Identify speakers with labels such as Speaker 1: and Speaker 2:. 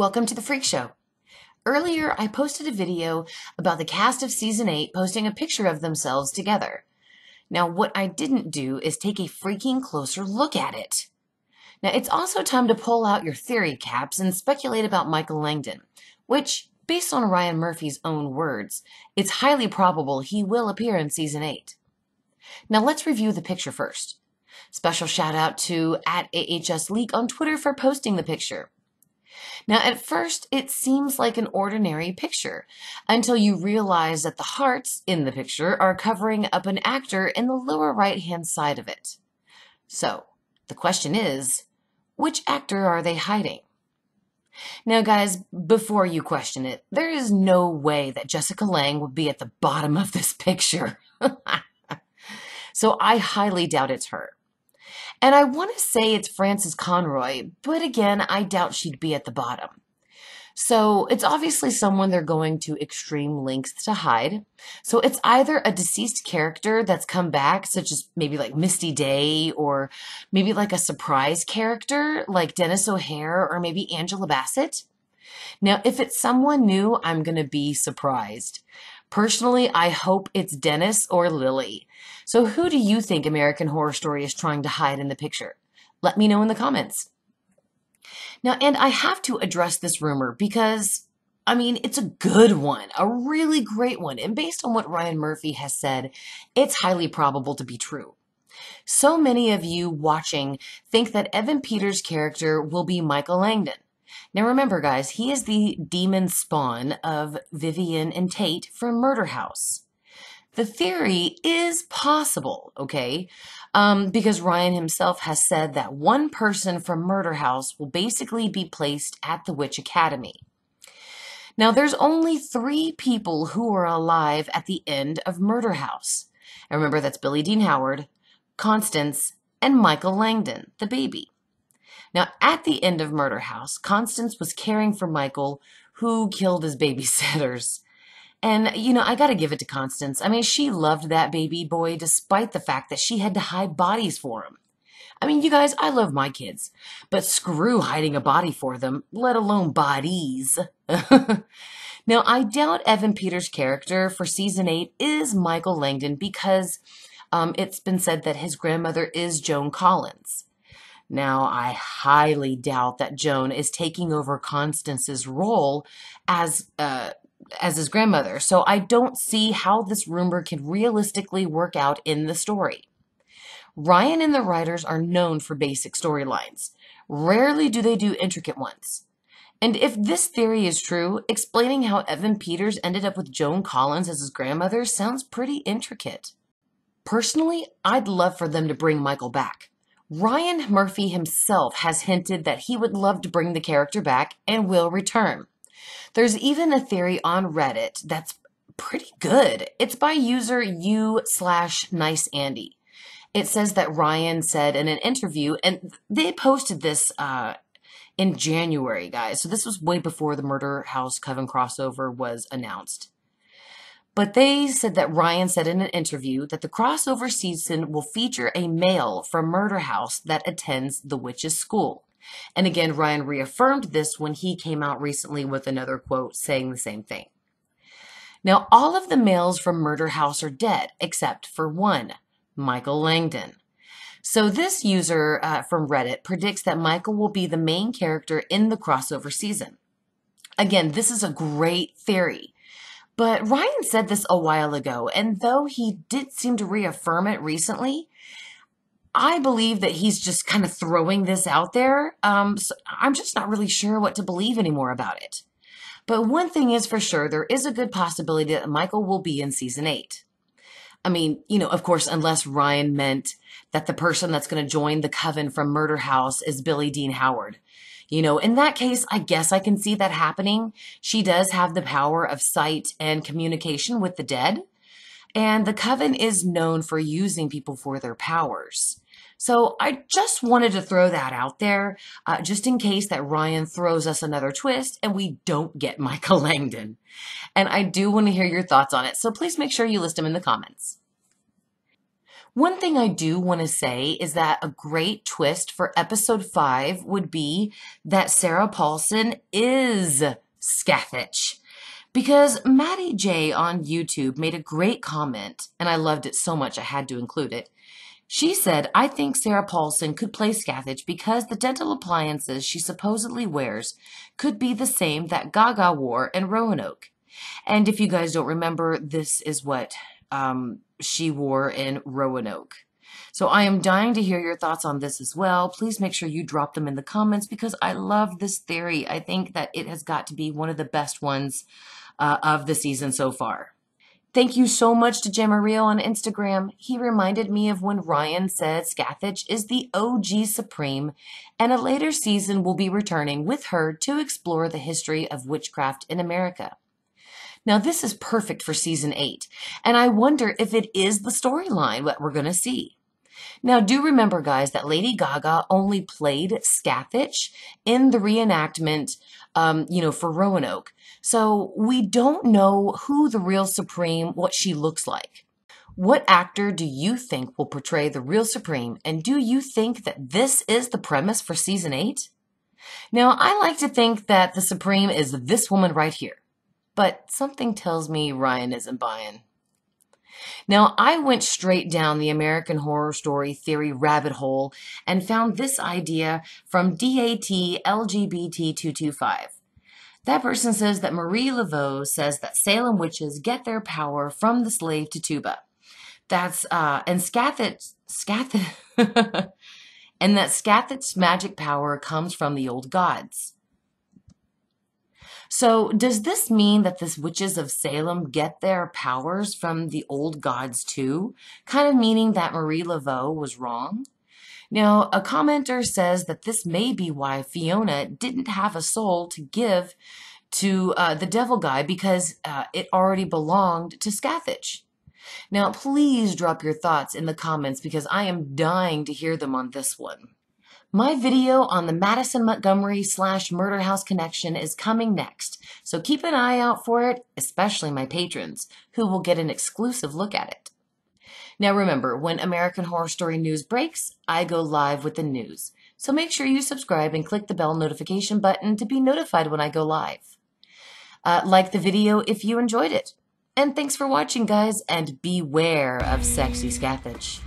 Speaker 1: Welcome to the Freak Show. Earlier, I posted a video about the cast of Season 8 posting a picture of themselves together. Now, what I didn't do is take a freaking closer look at it. Now, it's also time to pull out your theory caps and speculate about Michael Langdon, which, based on Ryan Murphy's own words, it's highly probable he will appear in Season 8. Now, let's review the picture first. Special shout out to @AHSLeak on Twitter for posting the picture. Now, at first, it seems like an ordinary picture until you realize that the hearts in the picture are covering up an actor in the lower right-hand side of it. So, the question is, which actor are they hiding? Now, guys, before you question it, there is no way that Jessica Lange would be at the bottom of this picture. So I highly doubt it's her. And I want to say it's Frances Conroy, but again, I doubt she'd be at the bottom. So it's obviously someone they're going to extreme lengths to hide. So it's either a deceased character that's come back, such as maybe like Misty Day, or maybe like a surprise character like Dennis O'Hare or maybe Angela Bassett. Now, if it's someone new, I'm going to be surprised. Personally, I hope it's Dennis or Lily. So who do you think American Horror Story is trying to hide in the picture? Let me know in the comments. Now, and I have to address this rumor because, it's a good one, a really great one. And based on what Ryan Murphy has said, it's highly probable to be true. So many of you watching think that Evan Peters' character will be Michael Langdon. Now remember, guys, he is the demon spawn of Vivian and Tate from Murder House. The theory is possible, okay? Because Ryan himself has said that one person from Murder House will basically be placed at the Witch Academy. Now, there's only 3 people who are alive at the end of Murder House. And remember, that's Billie Dean Howard, Constance, and Michael Langdon, the baby. Now, at the end of Murder House, Constance was caring for Michael, who killed his babysitters. And, I gotta give it to Constance. She loved that baby boy despite the fact that she had to hide bodies for him. You guys, I love my kids, but screw hiding a body for them, let alone bodies. Now, I doubt Evan Peters' character for Season 8 is Michael Langdon because it's been said that his grandmother is Joan Collins. Now, I highly doubt that Joan is taking over Constance's role as his grandmother, so I don't see how this rumor can realistically work out in the story. Ryan and the writers are known for basic storylines. Rarely do they do intricate ones. And if this theory is true, explaining how Evan Peters ended up with Joan Collins as his grandmother sounds pretty intricate. Personally, I'd love for them to bring Michael back. Ryan Murphy himself has hinted that he would love to bring the character back and will return. There's even a theory on Reddit that's pretty good. It's by user u/niceandy. It says that Ryan said in an interview, and they posted this in January, guys. So this was way before the Murder House Coven crossover was announced. But they said that Ryan said in an interview that the crossover season will feature a male from Murder House that attends the witch's school. And again, Ryan reaffirmed this when he came out recently with another quote saying the same thing. Now, all of the males from Murder House are dead, except for one, Michael Langdon. So this user from Reddit predicts that Michael will be the main character in the crossover season. Again, this is a great theory. But Ryan said this a while ago, and though he did seem to reaffirm it recently, I believe that he's just kind of throwing this out there. So I'm just not really sure what to believe anymore about it. But one thing is for sure, there is a good possibility that Michael will be in Season 8. Of course, unless Ryan meant that the person that's going to join the coven from Murder House is Billie Dean Howard. In that case, I guess I can see that happening. She does have the power of sight and communication with the dead. And the coven is known for using people for their powers. So I just wanted to throw that out there, just in case that Ryan throws us another twist and we don't get Michael Langdon. And I do want to hear your thoughts on it, so please make sure you list them in the comments. One thing I do want to say is that a great twist for episode 5 would be that Sarah Paulsen is Scathach. Because Maddie J on YouTube made a great comment, and I loved it so much I had to include it. She said, I think Sarah Paulsen could play Scathach because the dental appliances she supposedly wears could be the same that Gaga wore in Roanoke. And if you guys don't remember, this is what she wore in Roanoke. So I am dying to hear your thoughts on this as well. Please make sure you drop them in the comments because I love this theory. I think that it has got to be one of the best ones of the season so far. Thank you so much to Jamario on Instagram. He reminded me of when Ryan said Scathach is the OG Supreme, and a later season will be returning with her to explore the history of witchcraft in America. Now, this is perfect for season 8, and I wonder if it is the storyline that we're going to see. Now, do remember, guys, that Lady Gaga only played Scathach in the reenactment, for Roanoke. So we don't know who the real Supreme, what she looks like. What actor do you think will portray the real Supreme? And do you think that this is the premise for season 8? Now, I like to think that the Supreme is this woman right here. But something tells me Ryan isn't buying. Now, I went straight down the American Horror Story theory rabbit hole and found this idea from DAT LGBT225. That person says that Marie Laveau says that Salem witches get their power from the slave Tituba. And and that Scathach's magic power comes from the old gods. So does this mean that the witches of Salem get their powers from the old gods too? Kind of meaning that Marie Laveau was wrong? Now, a commenter says that this may be why Fiona didn't have a soul to give to the devil guy because it already belonged to Scathach. Now, please drop your thoughts in the comments because I am dying to hear them on this one. My video on the Madison Montgomery / Murder House connection is coming next, so keep an eye out for it, especially my patrons, who will get an exclusive look at it. Now remember, when American Horror Story news breaks, I go live with the news, so make sure you subscribe and click the bell notification button to be notified when I go live. Like the video if you enjoyed it. And thanks for watching, guys, and beware of sexy Scathach.